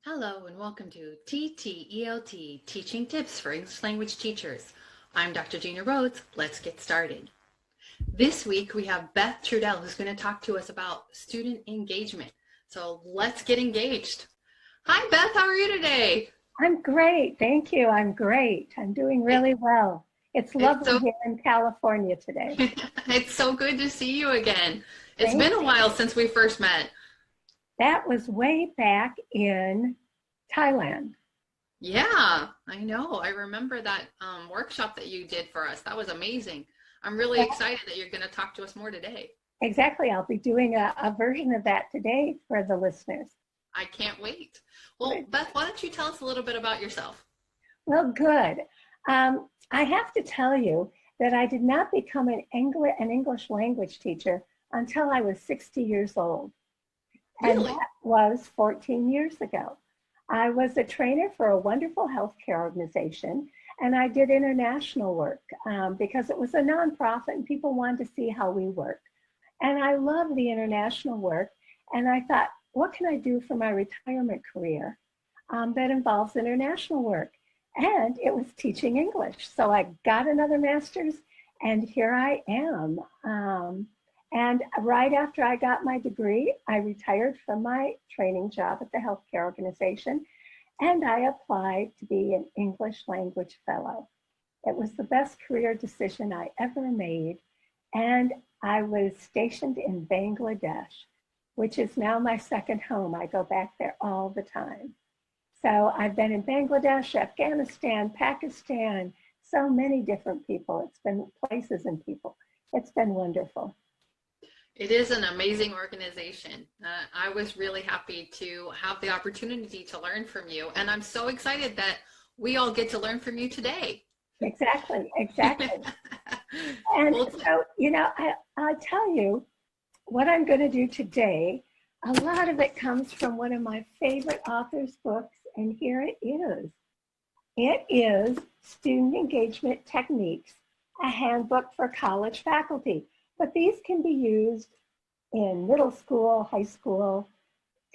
Hello and welcome to TTELT, Teaching Tips for English Language Teachers. I'm Dr. Gina Rhodes. Let's get started. This week we have Beth Trudell who's going to talk to us about student engagement. So let's get engaged. Hi Beth, how are you today? I'm great, thank you. I'm great. I'm doing really well. It's It's lovely so, here in California today. it's so good to see you again. It's Thank been a you. while since we first met. That was way back in Thailand. Yeah, I know. I remember that workshop that you did for us. That was amazing. I'm really Yeah, excited that you're going to talk to us more today. exactly. I'll be doing a version of that today for the listeners. I can't wait. Well, Good. Beth, why don't you tell us a little bit about yourself? Well, good. I have to tell you that I did not become an English language teacher until I was 60 years old. And Really? that was 14 years ago. I was a trainer for a wonderful healthcare organization, and I did international work because it was a nonprofit and people wanted to see how we work. And I love the international work. And I thought, what can I do for my retirement career that involves international work? And it was teaching English. So I got another master's, and here I am. And right after I got my degree, I retired from my training job at the healthcare organization, and I applied to be an English language fellow. It was the best career decision I ever made. And I was stationed in Bangladesh, which is now my second home. I go back there all the time. So I've been in Bangladesh, Afghanistan, Pakistan, so many different people. It's been places and people. It's been wonderful. It is an amazing organization. I was really happy to have the opportunity to learn from you, and I'm so excited that we all get to learn from you today. Exactly, exactly. And Well, so, I tell you what I'm going to do today. A lot of it comes from one of my favorite authors' books, and here it is. It is Student Engagement Techniques, a handbook for college faculty. But these can be used in middle school, high school,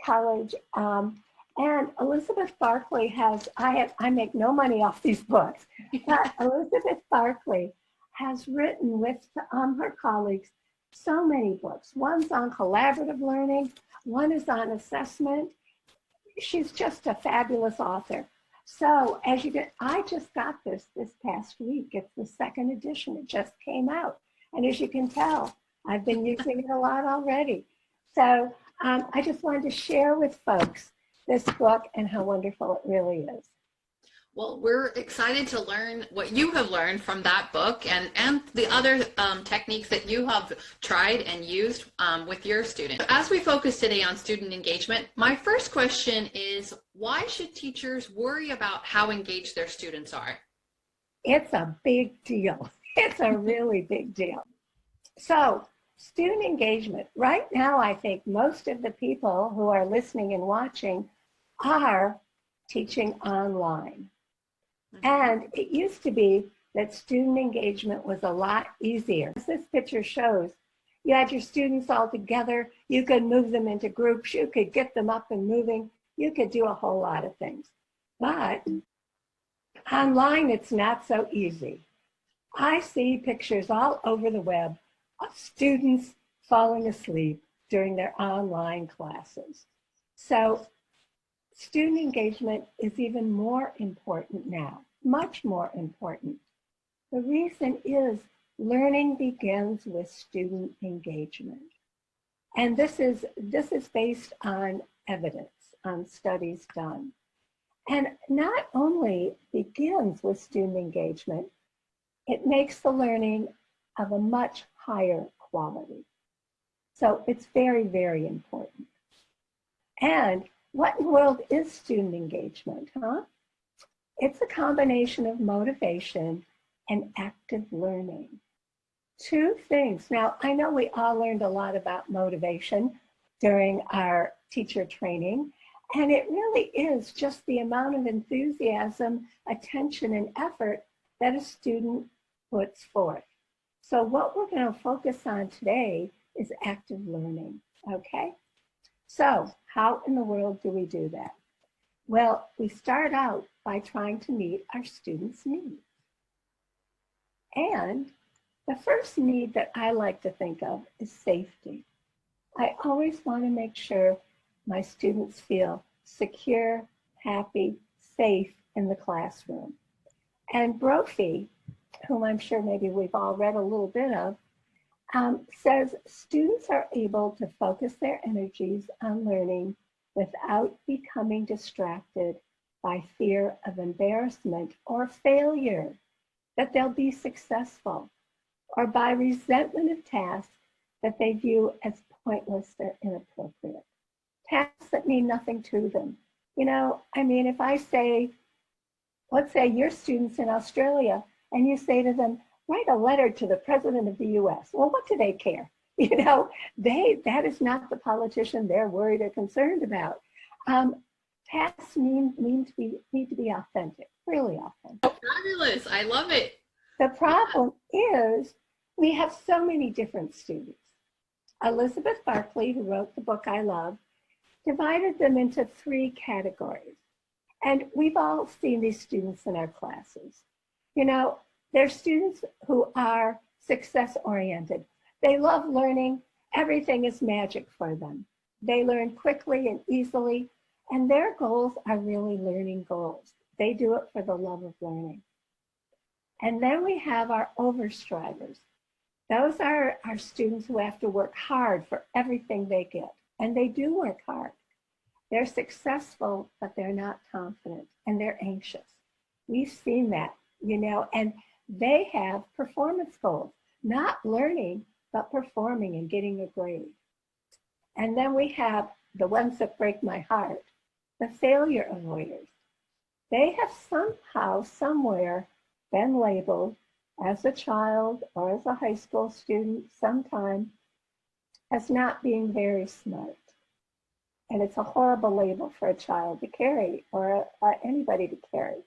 college. And Elizabeth Barkley I make no money off these books, but Elizabeth Barkley has written with her colleagues so many books. One's on collaborative learning, one is on assessment. She's just a fabulous author. So I just got this past week. It's the second edition. It just came out. And as you can tell, I've been using it a lot already. So I just wanted to share with folks this book and how wonderful it really is. well, we're excited to learn what you have learned from that book and the other techniques that you have tried and used with your students. As we focus today on student engagement, my first question is, why should teachers worry about how engaged their students are? It's a big deal. It's a really big deal. So student engagement, right now, I think most of the people who are listening and watching are teaching online. And it used to be that student engagement was a lot easier. As this picture shows, you had your students all together, you could move them into groups, you could get them up and moving, you could do a whole lot of things. But online, it's not so easy. I see pictures all over the web of students falling asleep during their online classes. So student engagement is even more important now, much more important. The reason is learning begins with student engagement. And this is based on evidence, on studies done. And not only begins with student engagement, it makes the learning of a much higher quality. So it's very, very important. And what in the world is student engagement, huh? It's a combination of motivation and active learning. Two things. Now, I know we all learned a lot about motivation during our teacher training, and it really is just the amount of enthusiasm, attention, and effort that a student puts forth. So what we're going to focus on today is active learning, okay? So how in the world do we do that? Well, we start out by trying to meet our students' needs. And the first need that I like to think of is safety. I always want to make sure my students feel secure, happy, safe in the classroom. And Brophy, whom I'm sure maybe we've all read a little bit of, says students are able to focus their energies on learning without becoming distracted by fear of embarrassment or failure, that they'll be successful, or by resentment of tasks that they view as pointless or inappropriate. Tasks that mean nothing to them. You know, I mean, if I say, let's say you're students in Australia and you say to them, write a letter to the president of the US. Well, what do they care? You know, that is not the politician they're worried or concerned about. Tasks need to be authentic, really authentic. Fabulous. I love it. The problem is we have so many different students. Elizabeth Barkley, who wrote the book I love, divided them into 3 categories. And we've all seen these students in our classes. You know, they're students who are success-oriented. They love learning. Everything is magic for them. They learn quickly and easily, and their goals are really learning goals. They do it for the love of learning. And then we have our overstrivers. Those are our students who have to work hard for everything they get. And they do work hard. They're successful, but they're not confident, and they're anxious. We've seen that, you know, and they have performance goals, not learning, but performing and getting a grade. And then we have the ones that break my heart, the failure avoiders. They have somehow, somewhere been labeled as a child or as a high school student sometime as not being very smart. And it's a horrible label for a child to carry or anybody to carry.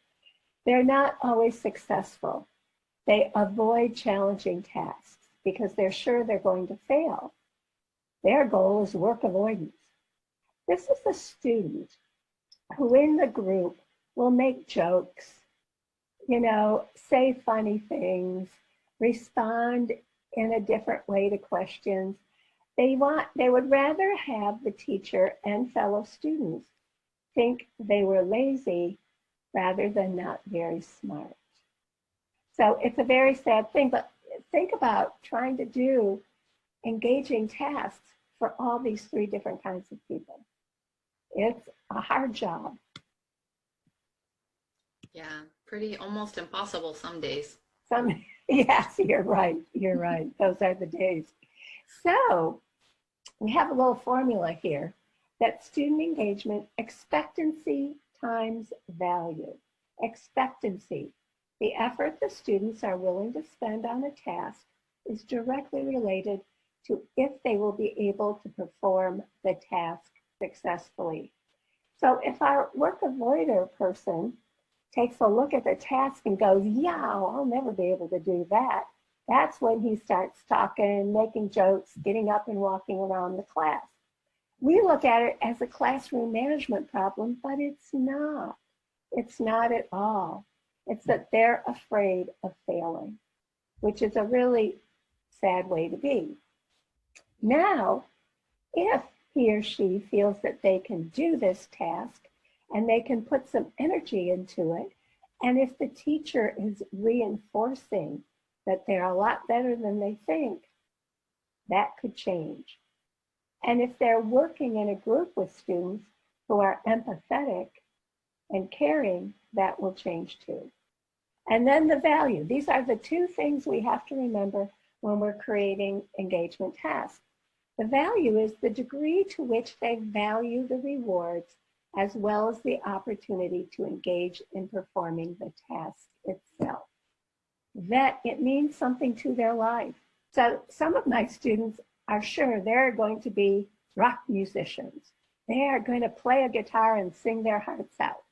They're not always successful. They avoid challenging tasks because they're sure they're going to fail. Their goal is work avoidance. This is a student who in the group will make jokes, you know, say funny things, respond in a different way to questions. They would rather have the teacher and fellow students think they were lazy rather than not very smart. So it's a very sad thing, but think about trying to do engaging tasks for all these 3 different kinds of people. It's a hard job. Yeah, pretty almost impossible some days. Yes, you're right. You're right. Those are the days. So we have a little formula here that student engagement, expectancy times value. Expectancy, the effort the students are willing to spend on a task, is directly related to if they will be able to perform the task successfully. So if our work avoider person takes a look at the task and goes, yeah, I'll never be able to do that, that's when he starts talking, making jokes, getting up and walking around the class. We look at it as a classroom management problem, but it's not. It's not at all. It's that they're afraid of failing, which is a really sad way to be. Now, if he or she feels that they can do this task and they can put some energy into it, and if the teacher is reinforcing that they're a lot better than they think, that could change. And if they're working in a group with students who are empathetic and caring, that will change too. And then the value. These are the 2 things we have to remember when we're creating engagement tasks. The value is the degree to which they value the rewards as well as the opportunity to engage in performing the task itself. That it means something to their life. So some of my students are sure they're going to be rock musicians. They are going to play a guitar and sing their hearts out.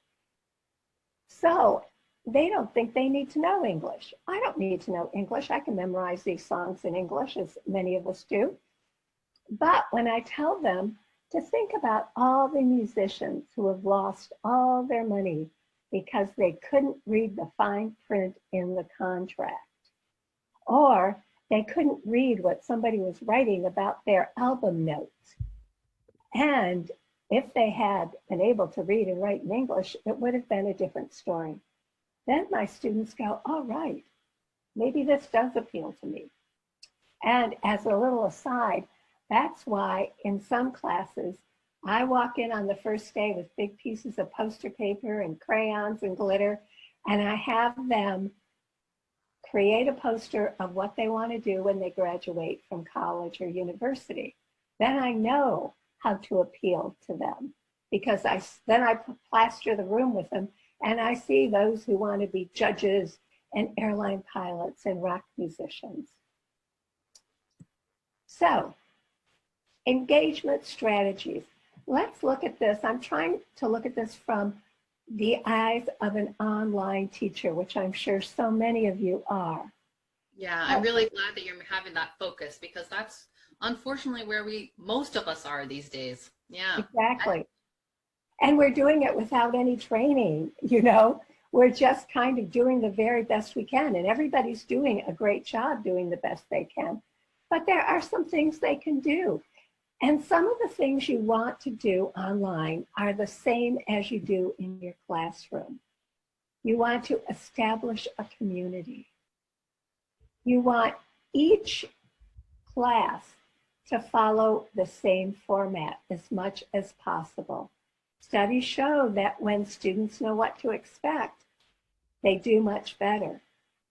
So they don't think they need to know English. I don't need to know English. I can memorize these songs in English, as many of us do. But when I tell them to think about all the musicians who have lost all their money because they couldn't read the fine print in the contract, or they couldn't read what somebody was writing about their album notes. And if they had been able to read and write in English, it would have been a different story. Then my students go, all right, maybe this does appeal to me. And as a little aside, that's why in some classes, I walk in on the first day with big pieces of poster paper and crayons and glitter, and I have them create a poster of what they want to do when they graduate from college or university. Then I know how to appeal to them, because then I plaster the room with them, and I see those who want to be judges and airline pilots and rock musicians. So, engagement strategies. Let's look at this. I'm trying to look at this from the eyes of an online teacher, which I'm sure so many of you are. Yeah, I'm really glad that you're having that focus, because that's unfortunately where most of us are these days. Yeah. Exactly. And we're doing it without any training, you know. We're just kind of doing the very best we can, and everybody's doing a great job doing the best they can. But there are some things they can do. And some of the things you want to do online are the same as you do in your classroom. You want to establish a community. You want each class to follow the same format as much as possible. Studies show that when students know what to expect, they do much better.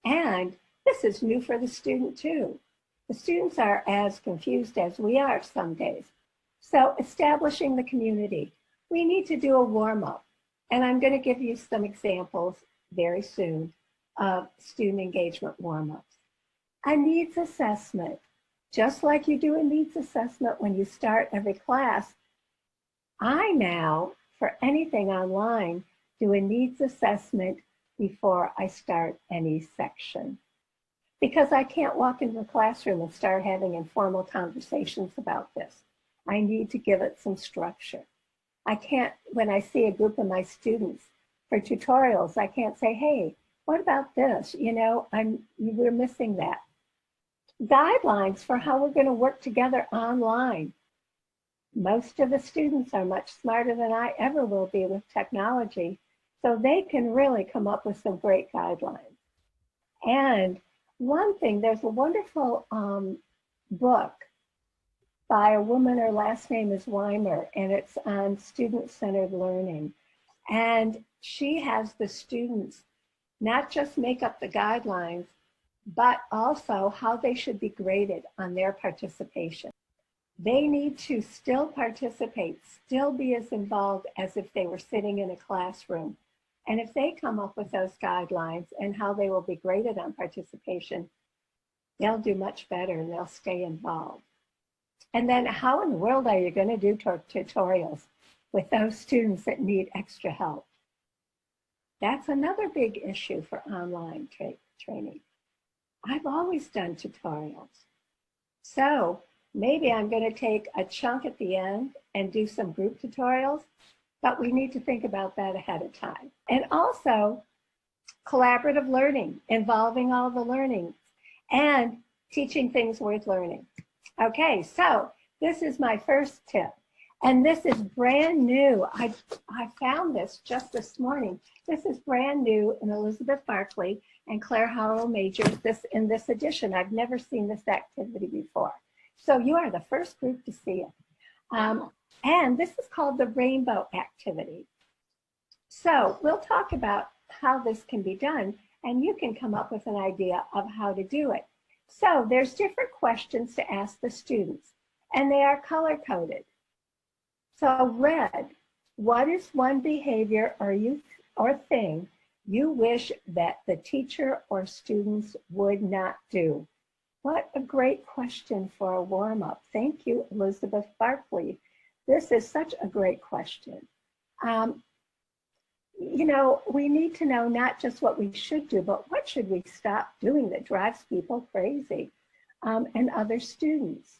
And this is new for the student too. The students are as confused as we are some days. So establishing the community. We need to do a warm-up. And I'm going to give you some examples very soon of student engagement warm-ups. A needs assessment. Just like you do a needs assessment when you start every class, I now, for anything online, do a needs assessment before I start any section. Because I can't walk into the classroom and start having informal conversations about this. I need to give it some structure. I can't, when I see a group of my students for tutorials, I can't say, hey, what about this? You know, we're missing that. Guidelines for how we're going to work together online. Most of the students are much smarter than I ever will be with technology, so they can really come up with some great guidelines. And one thing, there's a wonderful book by a woman, her last name is Weimer, and it's on student-centered learning. And she has the students not just make up the guidelines, but also how they should be graded on their participation. They need to still participate, still be as involved as if they were sitting in a classroom. And if they come up with those guidelines and how they will be graded on participation, they'll do much better and they'll stay involved. And then how in the world are you going to do tutorials with those students that need extra help? That's another big issue for online training. I've always done tutorials. So maybe I'm going to take a chunk at the end and do some group tutorials, but we need to think about that ahead of time. And also collaborative learning, involving all the learning and teaching things worth learning. Okay, so this is my first tip. And this is brand new. I found this just this morning. This is brand new in Elizabeth Barkley and Claire Howell Major in this edition. I've never seen this activity before. So you are the first group to see it. And this is called the Rainbow Activity. So we'll talk about how this can be done, and you can come up with an idea of how to do it. So there's different questions to ask the students, and they are color-coded. So red, what is one behavior or thing you wish that the teacher or students would not do? What a great question for a warm-up. Thank you, Elizabeth Barkley. This is such a great question. You know, we need to know not just what we should do, but what should we stop doing that drives people crazy and other students.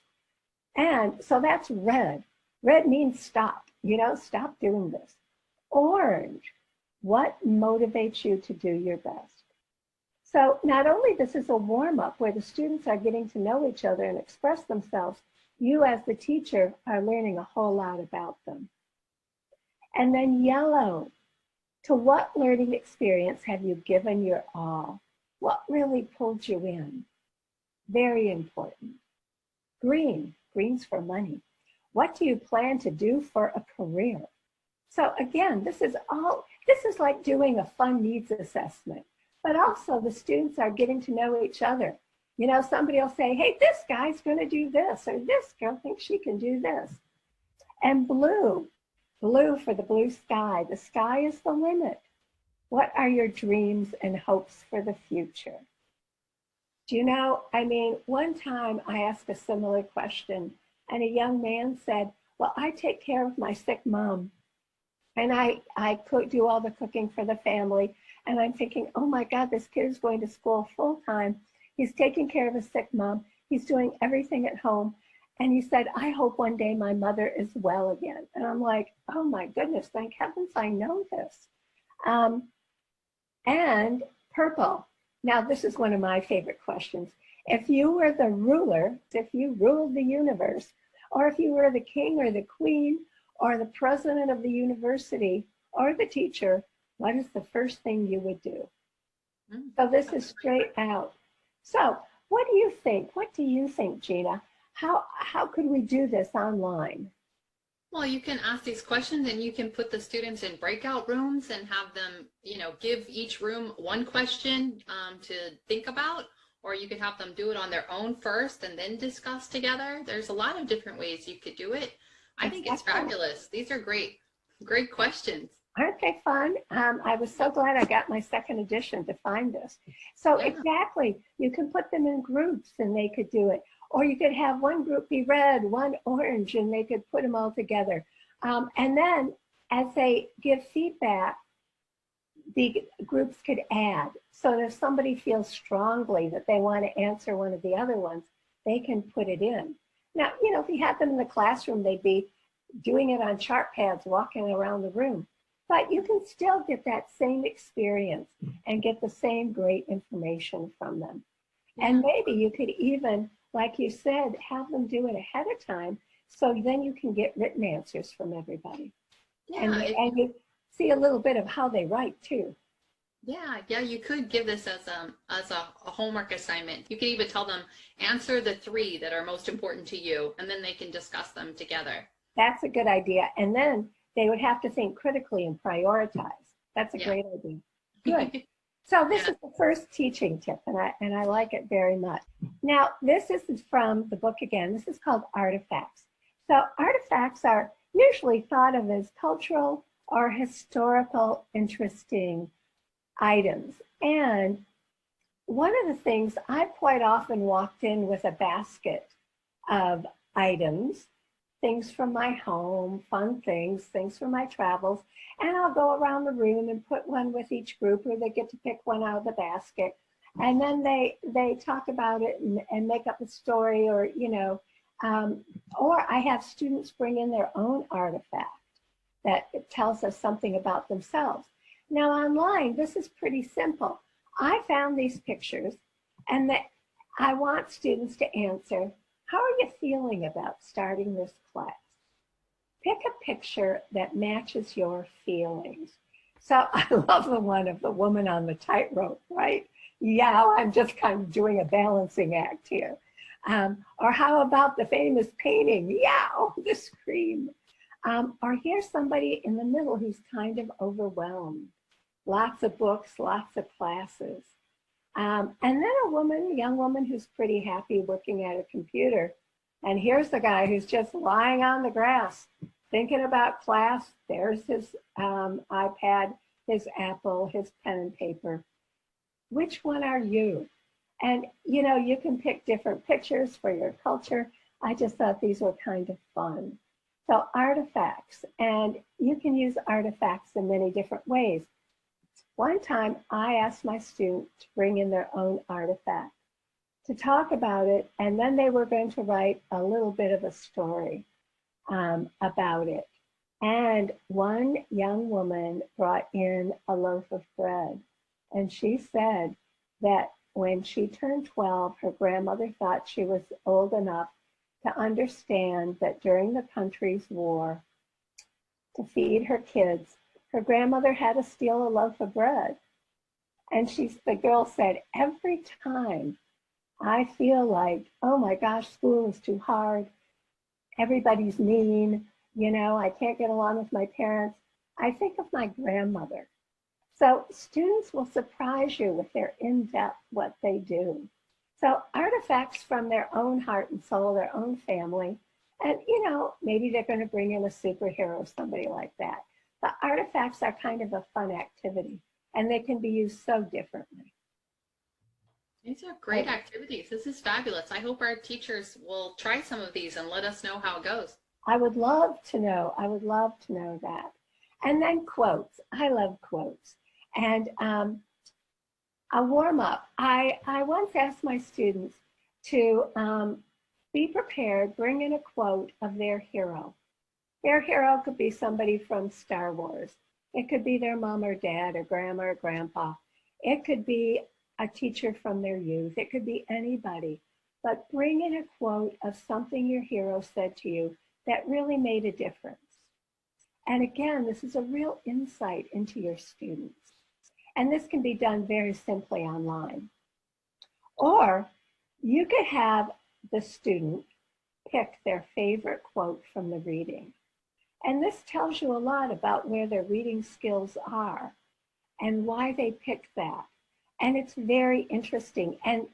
And so that's red. Red means stop, stop doing this. Orange, what motivates you to do your best? So not only this is a warm-up where the students are getting to know each other and express themselves, you as the teacher are learning a whole lot about them. And then yellow, to what learning experience have you given your all? What really pulled you in? Very important. Green, green's for money. What do you plan to do for a career? So again, this is like doing a fun needs assessment, but also the students are getting to know each other. Somebody will say, hey, this guy's going to do this, or this girl thinks she can do this. And blue for the blue sky. The sky is the limit. What are your dreams and hopes for the future? Do you know, one time I asked a similar question and a young man said, well, I take care of my sick mom and I do all the cooking for the family. And I'm thinking, oh my God, this kid is going to school full time. He's taking care of his sick mom. He's doing everything at home. And he said, I hope one day my mother is well again. And I'm like, oh my goodness, thank heavens I know this. And purple. Now, this is one of my favorite questions. If you were the ruler, if you ruled the universe, or if you were the king or the queen, or the president of the university, or the teacher, what is the first thing you would do? So this is straight out. So what do you think? What do you think, Gina? How could we do this online? Well, you can ask these questions and you can put the students in breakout rooms and have them, give each room one question to think about, or you could have them do it on their own first and then discuss together. There's a lot of different ways you could do it. I think it's fabulous. These are great questions. Aren't they fun? I was so glad I got my second edition to find this. So yeah. Exactly, you can put them in groups and they could do it. Or you could have one group be red, one orange, and they could put them all together. And then as they give feedback, the groups could add. So if somebody feels strongly that they want to answer one of the other ones, they can put it in. Now, if you had them in the classroom, they'd be doing it on chart pads, walking around the room. But you can still get that same experience and get the same great information from them. And maybe you could even, like you said, have them do it ahead of time, so then you can get written answers from everybody. Yeah, and you see a little bit of how they write too. Yeah, you could give this as a homework assignment. You could even tell them, answer the 3 that are most important to you, and then they can discuss them together. That's a good idea. And then they would have to think critically and prioritize. That's a great idea. Good. So this is the first teaching tip, and I like it very much. Now, this is from the book again. This is called Artifacts. So artifacts are usually thought of as cultural or historical interesting items. And one of the things, I've quite often walked in with a basket of items, things from my home, fun things, things from my travels, and I'll go around the room and put one with each group, or they get to pick one out of the basket. And then they talk about it and make up a story, or, or I have students bring in their own artifact that tells us something about themselves. Now online, this is pretty simple. I found these pictures and I want students to answer, how are you feeling about starting this class? Pick a picture that matches your feelings. So I love the one of the woman on the tightrope, right? Yeah, I'm just kind of doing a balancing act here. Or how about the famous painting? Yeah, oh, the scream. Or here's somebody in the middle who's kind of overwhelmed. Lots of books, lots of classes. And then a young woman who's pretty happy working at a computer. And here's the guy who's just lying on the grass, thinking about class. There's his iPad, his Apple, his pen and paper. Which one are you? And you can pick different pictures for your culture. I just thought these were kind of fun. So artifacts, and you can use artifacts in many different ways. One time I asked my students to bring in their own artifact, to talk about it, and then they were going to write a little bit of a story. about it. And one young woman brought in a loaf of bread, and she said that when she turned 12, her grandmother thought she was old enough to understand that during the country's war, to feed her kids, her grandmother had to steal a loaf of bread. And the girl said, every time I feel like, oh my gosh, school is too hard, everybody's mean, I can't get along with my parents, I think of my grandmother. So students will surprise you with their in-depth what they do. So artifacts from their own heart and soul, their own family, and maybe they're going to bring in a superhero or somebody like that. But artifacts are kind of a fun activity, and they can be used so differently. These are great activities. This is fabulous. I hope our teachers will try some of these and let us know how it goes. I would love to know. I would love to know that. And then quotes. I love quotes. And a warm up. I once asked my students to be prepared, bring in a quote of their hero. Their hero could be somebody from Star Wars. It could be their mom or dad or grandma or grandpa. It could be a teacher from their youth. It could be anybody. But bring in a quote of something your hero said to you that really made a difference. And again, this is a real insight into your students. And this can be done very simply online. Or you could have the student pick their favorite quote from the reading. And this tells you a lot about where their reading skills are and why they picked that. And it's very interesting. And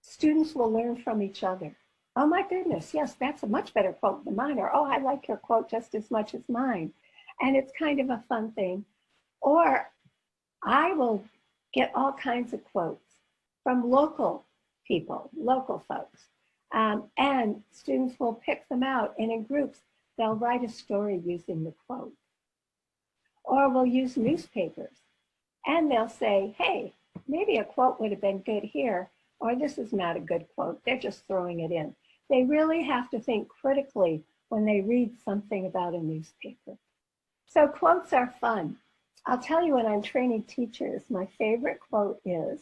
students will learn from each other. Oh my goodness, yes, that's a much better quote than mine. Or, oh, I like your quote just as much as mine. And it's kind of a fun thing. Or I will get all kinds of quotes from local people, local folks. And students will pick them out, and in groups, they'll write a story using the quote. Or we'll use newspapers, and they'll say, hey, maybe a quote would have been good here, or this is not a good quote. They're just throwing it in. They really have to think critically when they read something about a newspaper. So quotes are fun. I'll tell you, when I'm training teachers, my favorite quote is,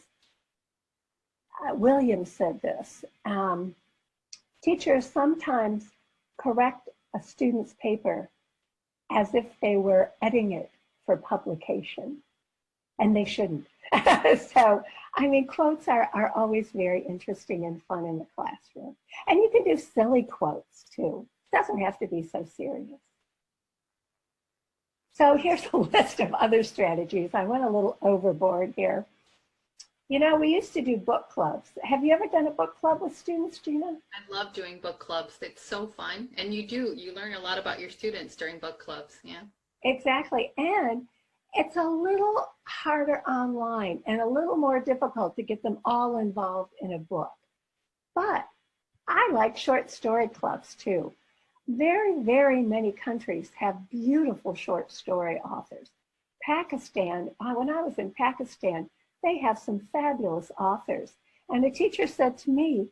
William said this, teachers sometimes correct a student's paper as if they were editing it for publication, and they shouldn't. So, I mean, quotes are always very interesting and fun in the classroom. And you can do silly quotes too. It doesn't have to be so serious. So here's a list of other strategies. I went a little overboard here. We used to do book clubs. Have you ever done a book club with students, Gina? I love doing book clubs. It's so fun. And you learn a lot about your students during book clubs. Yeah. Exactly. And it's a little harder online and a little more difficult to get them all involved in a book. But I like short story clubs too. Very, very many countries have beautiful short story authors. Pakistan, when I was in Pakistan, they have some fabulous authors. And a teacher said to me,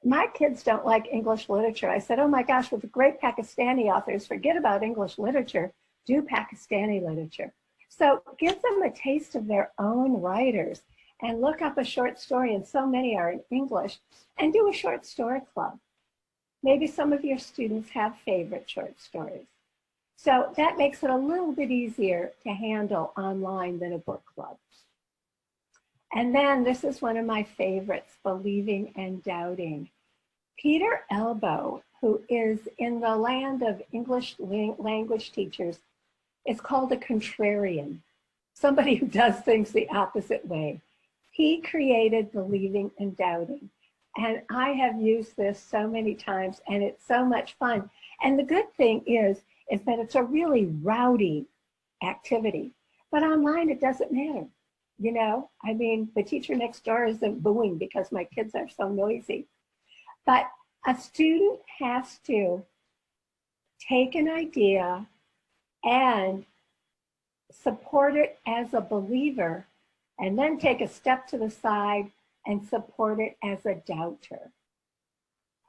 my kids don't like English literature. I said, oh my gosh, with the great Pakistani authors, forget about English literature, do Pakistani literature. So give them a taste of their own writers and look up a short story, and so many are in English, and do a short story club. Maybe some of your students have favorite short stories. So that makes it a little bit easier to handle online than a book club. And then this is one of my favorites, believing and doubting. Peter Elbow, who is in the land of English language teachers, is called a contrarian, somebody who does things the opposite way. He created believing and doubting. And I have used this so many times, and it's so much fun. And the good thing is that it's a really rowdy activity. But online, it doesn't matter. I mean, the teacher next door isn't booing because my kids are so noisy. But a student has to take an idea and support it as a believer, and then take a step to the side and support it as a doubter.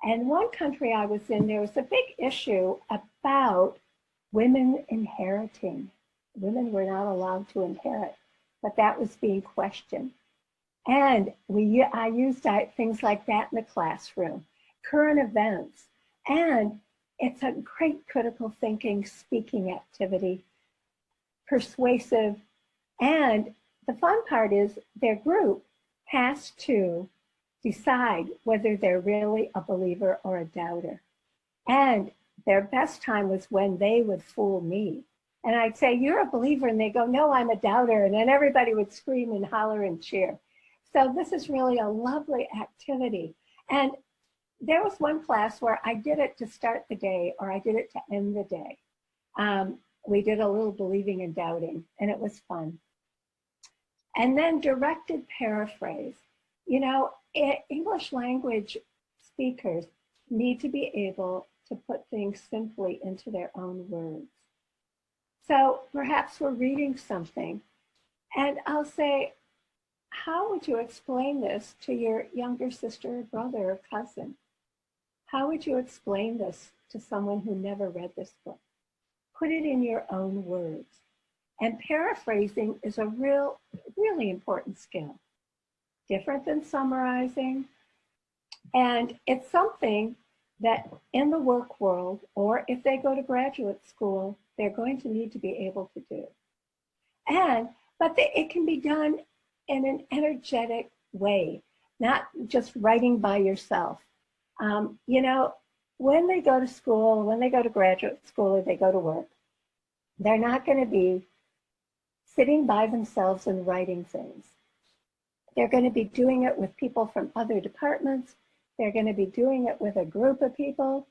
And one country I was in, there was a big issue about women inheriting. Women were not allowed to inherit, but that was being questioned. And I used things like that in the classroom, current events, and it's a great critical thinking, speaking activity, persuasive. And the fun part is their group has to decide whether they're really a believer or a doubter. And their best time was when they would fool me. And I'd say, you're a believer. And they go, no, I'm a doubter. And then everybody would scream and holler and cheer. So this is really a lovely activity. And there was one class where I did it to start the day or I did it to end the day. We did a little believing and doubting, and it was fun. And then directed paraphrase. You know, English language speakers need to be able to put things simply into their own words. So perhaps we're reading something, and I'll say, how would you explain this to your younger sister or brother or cousin? How would you explain this to someone who never read this book? Put it in your own words. And paraphrasing is a really important skill. Different than summarizing. And it's something that in the work world, or if they go to graduate school, they're going to need to be able to do. But it can be done in an energetic way, not just writing by yourself. You know, when they go to school, when they go to graduate school or they go to work, they're not going to be sitting by themselves and writing things. They're going to be doing it with people from other departments. They're going to be doing it with a group of people.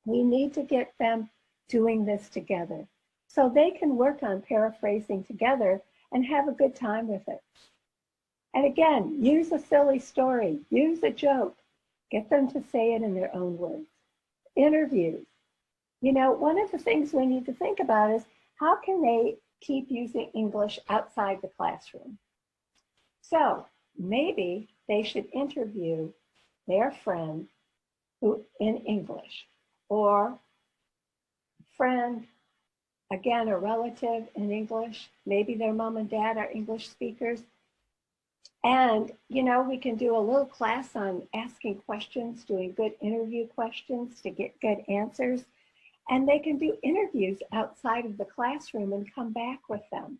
We need to get them doing this together so they can work on paraphrasing together and have a good time with it. And again, use a silly story, use a joke, get them to say it in their own words. Interviews. You know, one of the things we need to think about is how can they keep using English outside the classroom? So maybe they should interview their friend who in English, or friend, again, a relative in English. Maybe their mom and dad are English speakers. And, you know, we can do a little class on asking questions, doing good interview questions to get good answers. And they can do interviews outside of the classroom and come back with them.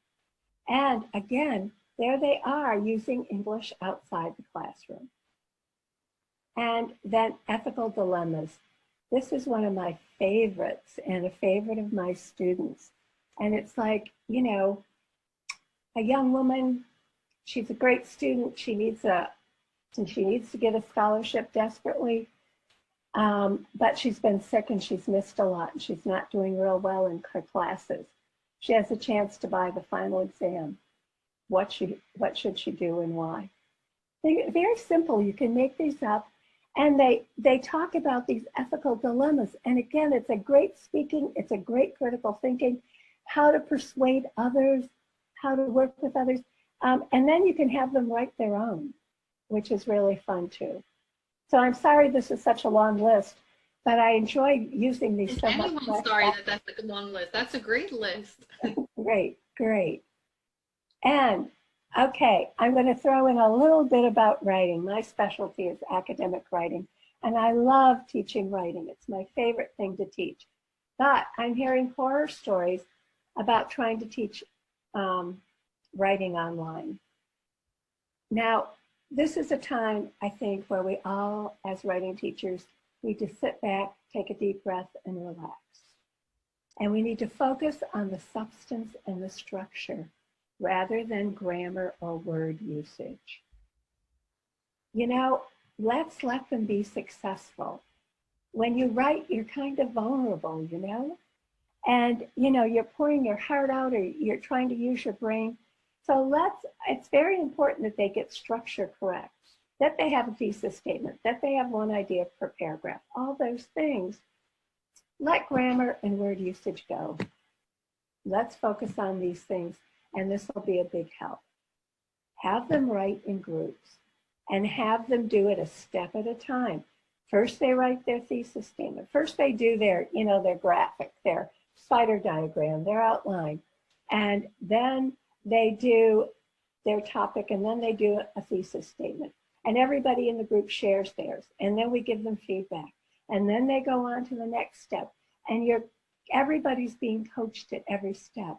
And again, there they are using English outside the classroom. And then ethical dilemmas. This is one of my favorites and a favorite of my students. And it's like, you know, a young woman, she's a great student. She needs to get a scholarship desperately. But she's been sick and she's missed a lot and she's not doing real well in her classes. She has a chance to buy the final exam. What should she do and why? They're very simple. You can make these up. And they talk about these ethical dilemmas. And again, it's a great speaking, it's a great critical thinking, how to persuade others, how to work with others. And then you can have them write their own, which is really fun too. So I'm sorry this is such a long list, but I enjoy using these. Anyone's sorry that's a long list. That's a great list. Great, great. And okay, I'm going to throw in a little bit about writing. My specialty is academic writing, and I love teaching writing. It's my favorite thing to teach. But I'm hearing horror stories about trying to teach writing online. Now, this is a time, I think, where we all, as writing teachers, need to sit back, take a deep breath, and relax. And we need to focus on the substance and the structure rather than grammar or word usage. You know, let's let them be successful. When you write, you're kind of vulnerable, you know? And, you know, you're pouring your heart out or you're trying to use your brain. So it's very important that they get structure correct, that they have a thesis statement, that they have one idea per paragraph, all those things. Let grammar and word usage go. Let's focus on these things, and this will be a big help. Have them write in groups and have them do it a step at a time. First, they write their thesis statement. First, they do their, their graphic, their spider diagram, their outline. And then they do their topic, and then they do a thesis statement. And everybody in the group shares theirs. And then we give them feedback. And then they go on to the next step. And everybody's being coached at every step.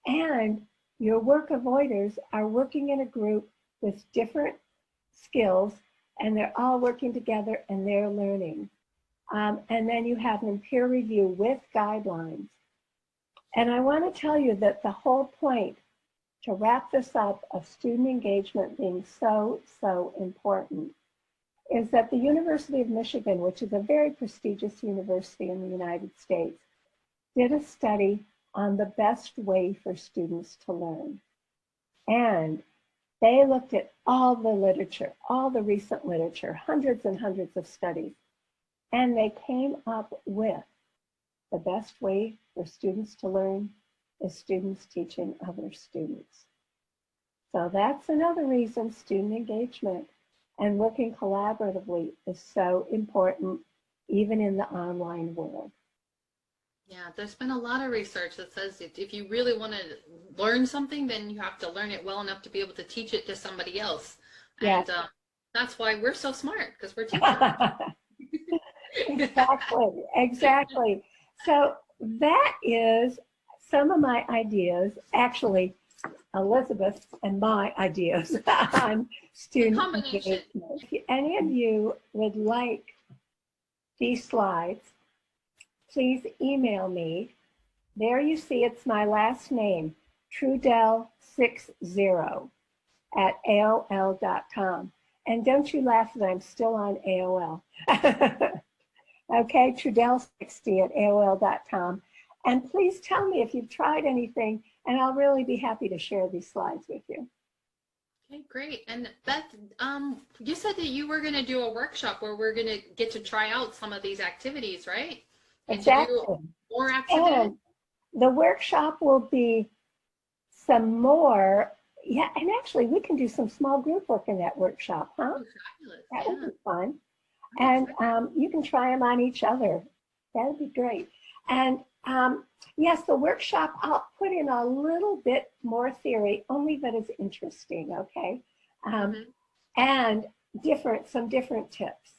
And your work avoiders are working in a group with different skills, and they're all working together and they're learning. And then you have them peer review with guidelines. And I want to tell you that the whole point, to wrap this up, of student engagement being so, so important, is that the University of Michigan, which is a very prestigious university in the United States, did a study on the best way for students to learn. And they looked at all the literature, all the recent literature, hundreds and hundreds of studies, and they came up with the best way for students to learn is students teaching other students. So that's another reason student engagement and working collaboratively is so important, even in the online world. Yeah, there's been a lot of research that says if you really want to learn something, then you have to learn it well enough to be able to teach it to somebody else. Yes. And that's why we're so smart, because we're teachers. Exactly, exactly. So that is some of my ideas, actually, Elizabeth and my ideas on student engagement. If any of you would like these slides, please email me. There you see it's my last name, Trudell60 at AOL.com. And don't you laugh that I'm still on AOL. Okay, Trudell60 at AOL.com. And please tell me if you've tried anything, and I'll really be happy to share these slides with you. Okay, great. And Beth, you said that you were going to do a workshop where we're going to get to try out some of these activities, right? And exactly. To do more activities. And the workshop will be some more, yeah, and actually we can do some small group work in that workshop, huh? Oh, fabulous. That would be fun. And you can try them on each other. That would be great. And yes, the workshop, I'll put in a little bit more theory, only that is interesting, okay? And some different tips.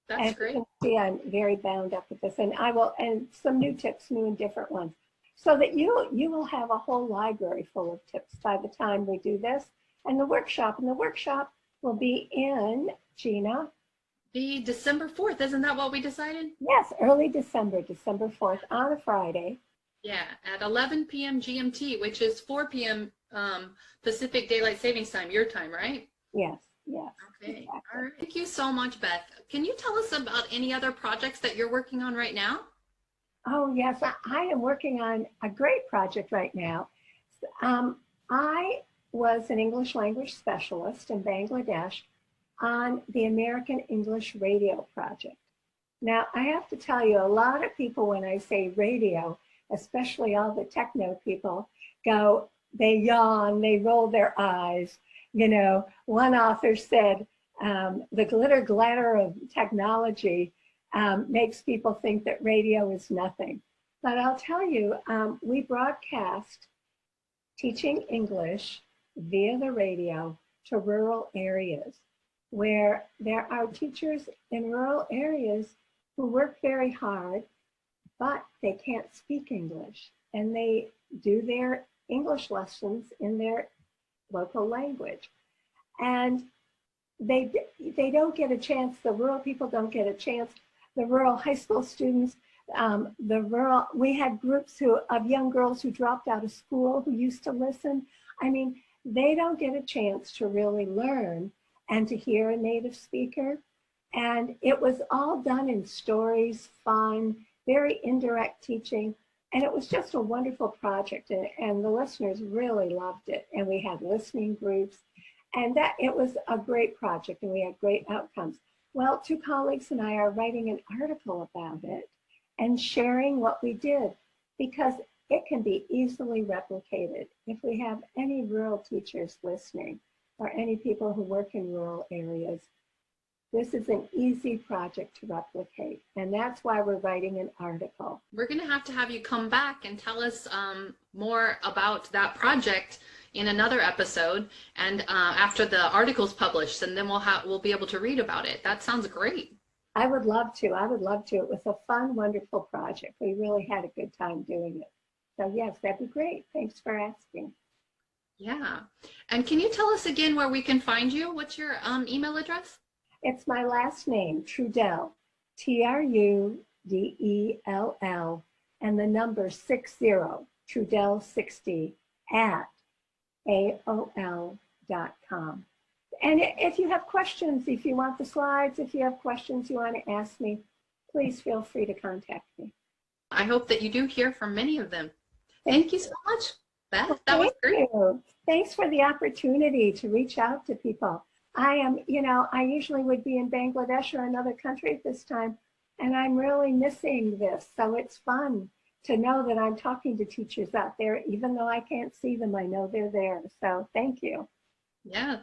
That's great. You can see I'm very bound up with this, and and some new tips, new and different ones, so that you will have a whole library full of tips by the time we do this. And the workshop will be in, Gina? The December 4th, isn't that what we decided? Yes, early December 4th, on a Friday. Yeah, at 11 p.m. GMT, which is 4 p.m. Pacific Daylight Savings Time, your time, right? Yes, yes. Okay, exactly. All right. Thank you so much, Beth. Can you tell us about any other projects that you're working on right now? Oh, yes, I am working on a great project right now. I was an English language specialist in Bangladesh on the American English Radio Project. Now, I have to tell you, a lot of people, when I say radio, especially all the techno people, they yawn, they roll their eyes. You know, one author said, the glitter glamour of technology makes people think that radio is nothing. But I'll tell you, we broadcast teaching English via the radio to rural areas, where there are teachers in rural areas who work very hard, but they can't speak English, and they do their English lessons in their local language. And they don't get a chance, the rural people don't get a chance, the rural high school students, we had groups of young girls who dropped out of school who used to listen. I mean, they don't get a chance to really learn and to hear a native speaker. And it was all done in stories, fun, very indirect teaching. And it was just a wonderful project, and the listeners really loved it. And we had listening groups, and it was a great project, and we had great outcomes. Well, two colleagues and I are writing an article about it and sharing what we did, because it can be easily replicated. If we have any rural teachers listening, or any people who work in rural areas, This is an easy project to replicate, and that's why we're writing an article. We're going to have you come back and tell us more about that project in another episode, and after the article's published, and then we'll be able to read about it. That sounds great. I would love to. I would love to. It was a fun, wonderful project. We really had a good time doing it. So yes, that'd be great. Thanks for asking. Yeah. And can you tell us again where we can find you? What's your email address? It's my last name, Trudell, Trudell, and the number 60, Trudell60 at AOL.com. And if you have questions, if you want the slides, if you have questions you want to ask me, please feel free to contact me. I hope that you do hear from many of them. Thank you so much, Beth. Well, that was great. You. Thanks for the opportunity to reach out to people. I usually would be in Bangladesh or another country at this time, and I'm really missing this. So it's fun to know that I'm talking to teachers out there, even though I can't see them. I know they're there. So thank you. Yeah.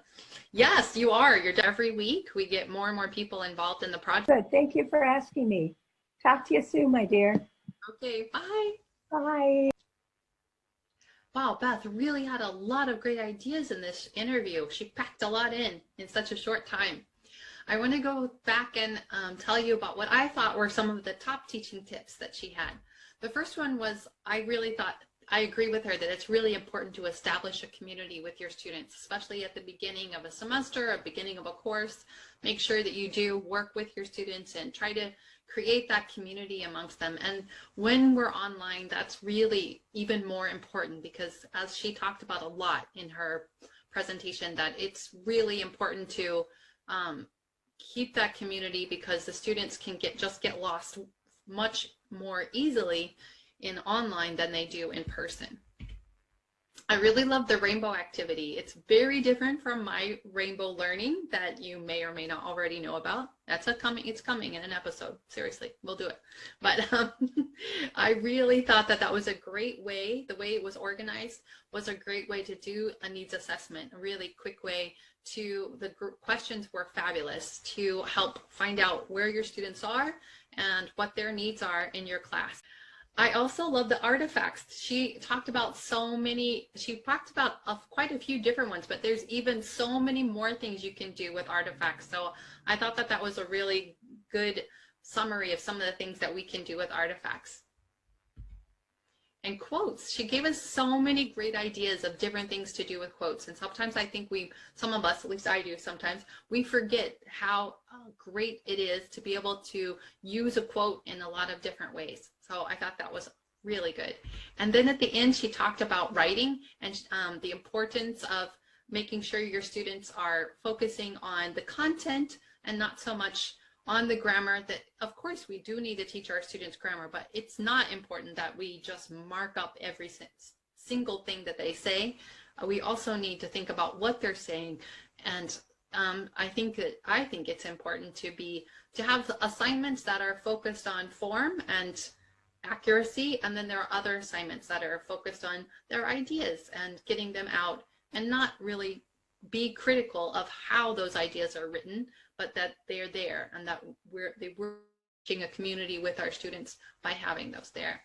Yes, you are. You're every week. We get more and more people involved in the project. Good. Thank you for asking me. Talk to you soon, my dear. Okay. Bye. Bye. Wow, Beth really had a lot of great ideas in this interview. She packed a lot in such a short time. I want to go back and tell you about what I thought were some of the top teaching tips that she had. The first one was, I really thought, I agree with her that it's really important to establish a community with your students, especially at the beginning of a semester, a beginning of a course. Make sure that you do work with your students and try to create that community amongst them. And when we're online, that's really even more important, because as she talked about a lot in her presentation, that it's really important to keep that community, because the students can get lost much more easily in online than they do in person. I really love the rainbow activity. It's very different from my rainbow learning that you may or may not already know about. It's coming in an episode. Seriously, we'll do it. But I really thought that was a great way. The way it was organized was a great way to do a needs assessment, a really quick way to, the questions were fabulous to help find out where your students are and what their needs are in your class. I also love the artifacts. She talked about quite a few different ones, but there's even so many more things you can do with artifacts. So I thought that was a really good summary of some of the things that we can do with artifacts. And quotes. She gave us so many great ideas of different things to do with quotes. And sometimes I think some of us, at least I do sometimes, we forget how great it is to be able to use a quote in a lot of different ways. So I thought that was really good. And then at the end, she talked about writing and the importance of making sure your students are focusing on the content and not so much on the grammar. That of course we do need to teach our students grammar, but it's not important that we just mark up every single thing that they say. We also need to think about what they're saying. And I think it's important to have assignments that are focused on form and accuracy, and then there are other assignments that are focused on their ideas and getting them out, and not really be critical of how those ideas are written, but that they're there, and that we're reaching a community with our students by having those there.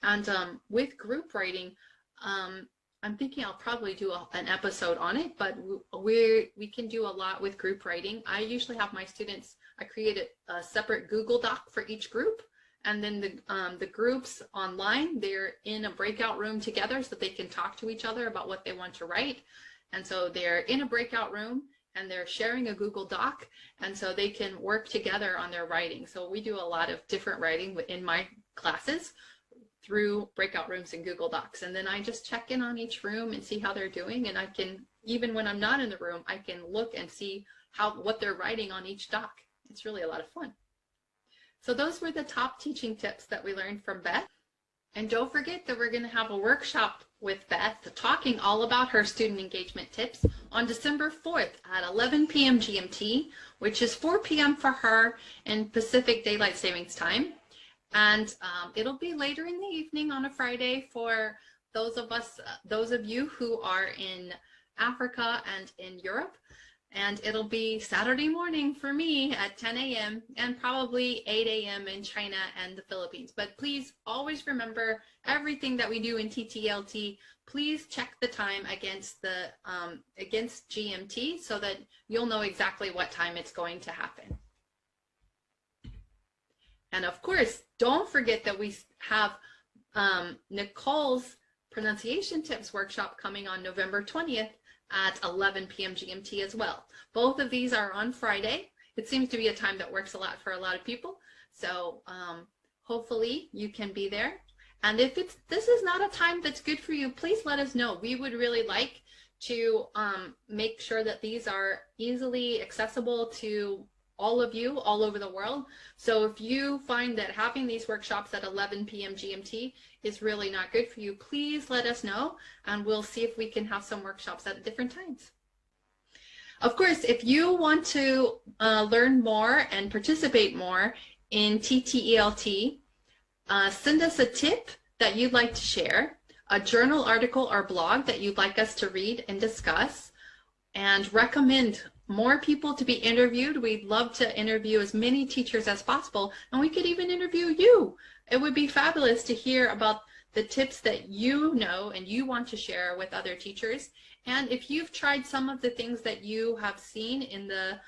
And with group writing, I'm thinking I'll probably do an episode on it, but we can do a lot with group writing. I usually have my students, I create a separate Google Doc for each group, and then the groups online, they're in a breakout room together so they can talk to each other about what they want to write. And so they're in a breakout room and they're sharing a Google Doc, and so they can work together on their writing. So we do a lot of different writing in my classes through breakout rooms and Google Docs. And then I just check in on each room and see how they're doing. And I can, even when I'm not in the room, I can look and see what they're writing on each doc. It's really a lot of fun. So those were the top teaching tips that we learned from Beth. And don't forget that we're going to have a workshop with Beth talking all about her student engagement tips on December 4th at 11 p.m. GMT, which is 4 p.m. for her in Pacific Daylight Savings Time. And it'll be later in the evening on a Friday for those of you who are in Africa and in Europe. And it'll be Saturday morning for me at 10 a.m. and probably 8 a.m. in China and the Philippines. But please always remember everything that we do in TTELT. Please check the time against the against GMT so that you'll know exactly what time it's going to happen. And of course, don't forget that we have Nicole's pronunciation tips workshop coming on November 20th at 11 p.m. GMT as well. Both of these are on Friday. It seems to be a time that works a lot for a lot of people. So hopefully you can be there. And if this is not a time that's good for you, please let us know. We would really like to make sure that these are easily accessible to all of you all over the world. So if you find that having these workshops at 11 p.m. GMT is really not good for you, please let us know and we'll see if we can have some workshops at different times. Of course, if you want to learn more and participate more in TTELT, send us a tip that you'd like to share, a journal article or blog that you'd like us to read and discuss, and recommend more people to be interviewed. We'd love to interview as many teachers as possible, and we could even interview you. It would be fabulous to hear about the tips that you know and you want to share with other teachers. And if you've tried some of the things that you have seen in the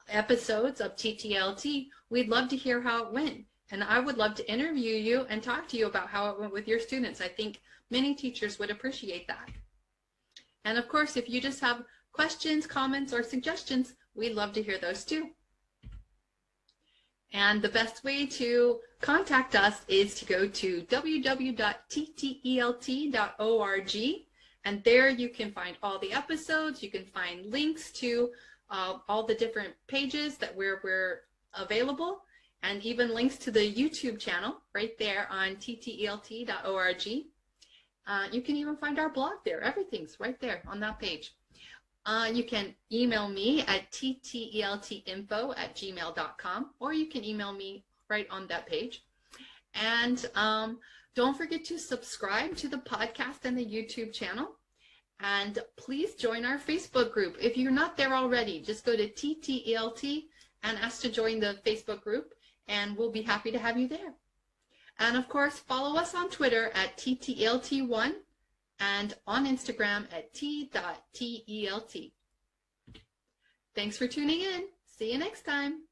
episodes of TTELT, we'd love to hear how it went. And I would love to interview you and talk to you about how it went with your students. I think many teachers would appreciate that. And of course, if you just have questions, comments, or suggestions, we'd love to hear those too. And the best way to contact us is to go to www.ttelt.org, and there you can find all the episodes. You can find links to all the different pages that we're available, and even links to the YouTube channel right there on ttelt.org. You can even find our blog there. Everything's right there on that page. You can email me at ttletinfo@gmail.com, or you can email me right on that page. And don't forget to subscribe to the podcast and the YouTube channel. And please join our Facebook group. If you're not there already, just go to TTELT and ask to join the Facebook group, and we'll be happy to have you there. And of course, follow us on Twitter at TTELT1 and on Instagram at t.telt. Thanks for tuning in. See you next time.